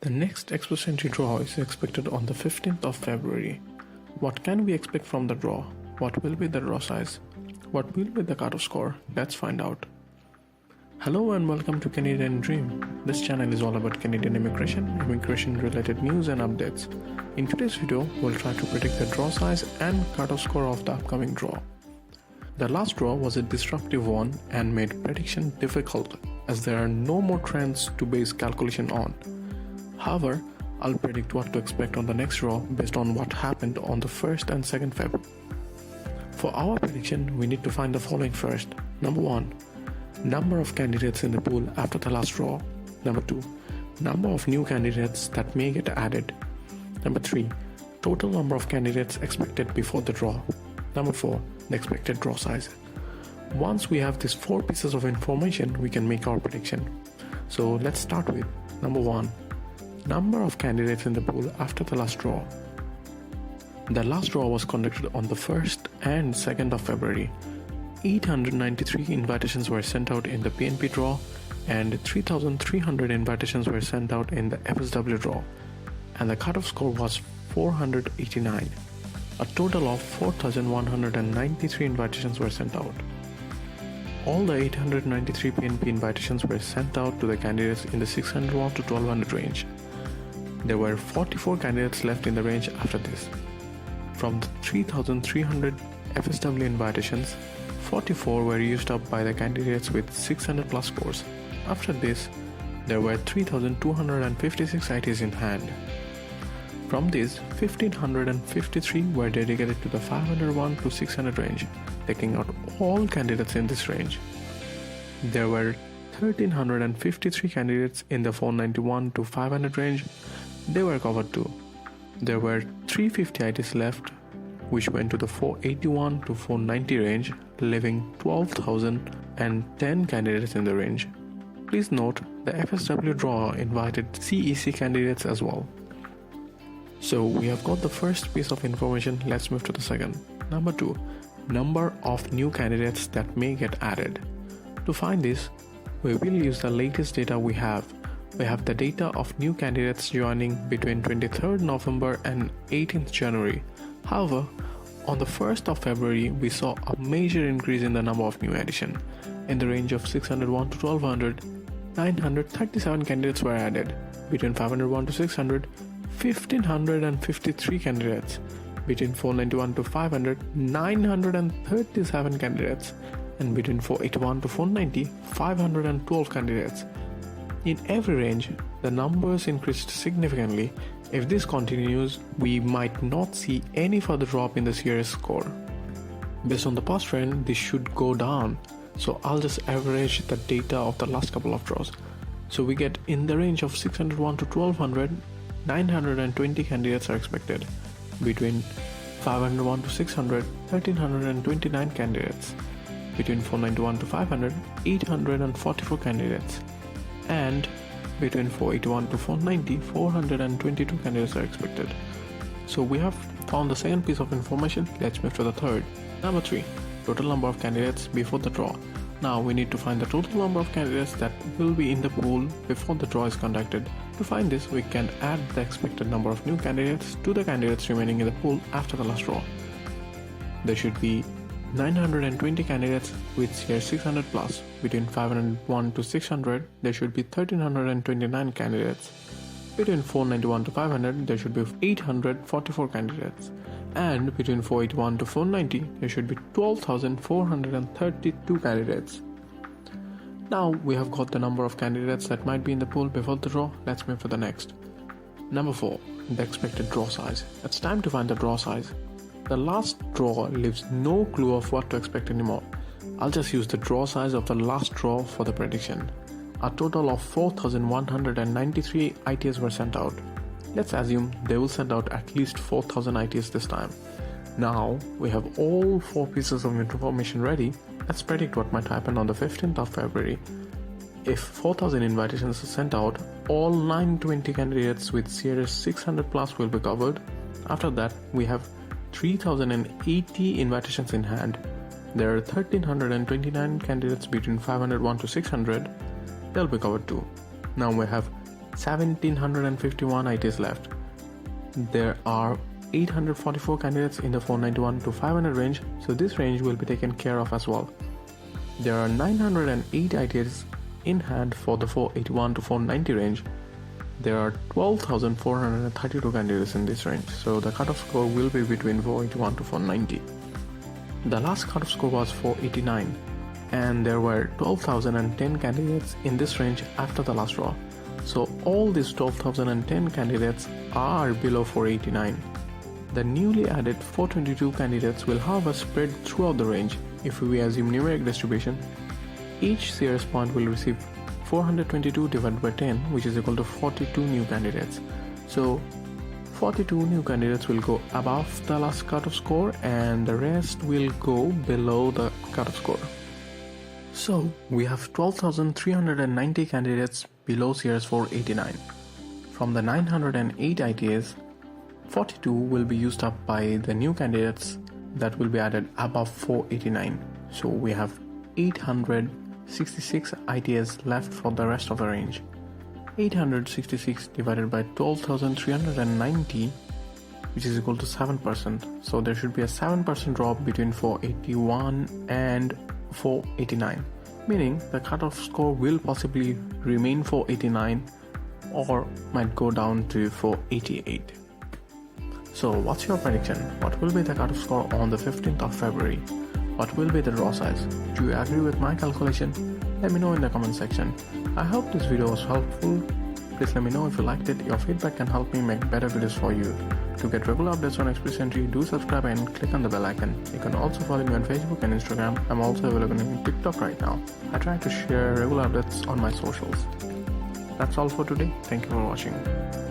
The next ExpressEntryDraw is expected on the 15th of February. What can we expect from the draw? What will be the draw size? What will be the cutoff score? Let's find out. Hello and welcome to Canadian Dream. This channel is all about Canadian immigration related news and updates. In today's video, we'll try to predict the draw size and cutoff score of the upcoming draw. The last draw was a disruptive one and made prediction difficult as there are no more trends to base calculation on. However, I'll predict what to expect on the next draw based on what happened on the 1st and 2nd Feb. For our prediction, we need to find the following first. Number 1. Number of candidates in the pool after the last draw. Number 2. Number of new candidates that may get added. Number 3. Total number of candidates expected before the draw. Number 4. The expected draw size. Once we have these 4 pieces of information, we can make our prediction. So let's start with number 1. Number of candidates in the pool after the last draw. The last draw was conducted on the 1st and 2nd of February. 893 invitations were sent out in the PNP draw and 3,300 invitations were sent out in the FSW draw, and the cutoff score was 489. A total of 4,193 invitations were sent out. All the 893 PNP invitations were sent out to the candidates in the 600 to 1200 range. There were 44 candidates left in the range after this. From the 3,300 FSW invitations, 44 were used up by the candidates with 600 plus scores. After this, there were 3,256 ITs in hand. From these, 1,553 were dedicated to the 501 to 600 range, taking out all candidates in this range. There were 1,353 candidates in the 491 to 500 range. They were covered too. There were 350 ITs left, which went to the 481 to 490 range, leaving 12,010 candidates in the range. Please note, the FSW draw invited CEC candidates as well. So we have got the first piece of information, let's move to the second. Number 2. Number of new candidates that may get added. To find this, we will use the latest data we have. We have the data of new candidates joining between 23rd November and 18th January. However, on the 1st of February, we saw a major increase in the number of new additions. In the range of 601 to 1200, 937 candidates were added. Between 501 to 600, 1,553 candidates. Between 491 to 500, 937 candidates. And between 481 to 490, 512 candidates. In every range, the numbers increased significantly. If this continues, we might not see any further drop in the CS score. Based on the past trend, this should go down. So I'll just average the data of the last couple of draws. So we get in the range of 601 to 1200, 920 candidates are expected. Between 501 to 600, 1329 candidates. Between 491 to 500, 844 candidates. And between 481 to 490, 422 candidates are expected. So we have found the second piece of information, let's move to the third. Number 3. Total number of candidates before the draw. Now we need to find the total number of candidates that will be in the pool before the draw is conducted. To find this, we can add the expected number of new candidates to the candidates remaining in the pool after the last draw. There should be 920 candidates with CS 600 plus. Between 501 to 600, there should be 1,329 candidates. Between 491 to 500, there should be 844 candidates. And between 481 to 490, there should be 12,432 candidates. Now we have got the number of candidates that might be in the pool before the draw. Let's move to the next. Number 4. The expected draw size. It's time to find the draw size. The last draw leaves no clue of what to expect anymore. I'll just use the draw size of the last draw for the prediction. A total of 4,193 ITs were sent out. Let's assume they will send out at least 4,000 ITs this time. Now we have all 4 pieces of information ready. Let's predict what might happen on the 15th of February. If 4,000 invitations are sent out, all 920 candidates with CS 600 plus will be covered. After that, we have 3,080 invitations in hand. There are 1,329 candidates between 501 to 600. They'll be covered too. Now we have 1,751 ITs left. There are 844 candidates in the 491 to 500 range, so this range will be taken care of as well. There are 908 ITs in hand for the 481 to 490 range. There are 12,432 candidates in this range, so the cutoff score will be between 481 to 490. The last cutoff score was 489, and there were 12,010 candidates in this range after the last draw. So all these 12,010 candidates are below 489. The newly added 422 candidates will however spread throughout the range. If we assume numeric distribution, each CS point will receive 422 divided by 10, which is equal to 42 new candidates. So 42 new candidates will go above the last cutoff score and the rest will go below the cutoff score. So we have 12,390 candidates below CS 489. From the 908 ITAs, 42 will be used up by the new candidates that will be added above 489. So we have 866 ITAs left for the rest of the range. 866 divided by 12,390, which is equal to 7%. So there should be a 7% drop between 481 and 489, meaning the cutoff score will possibly remain 489 or might go down to 488. So what's your prediction? What will be the cutoff score on the 15th of February? What will be the draw size? Do you agree with my calculation? Let me know in the comment section. I hope this video was helpful. Please let me know if you liked it. Your feedback can help me make better videos for you. To get regular updates on Express Entry, do subscribe and click on the bell icon. You can also follow me on Facebook and Instagram. I'm also available on TikTok right now. I try to share regular updates on my socials. That's all for today. Thank you for watching.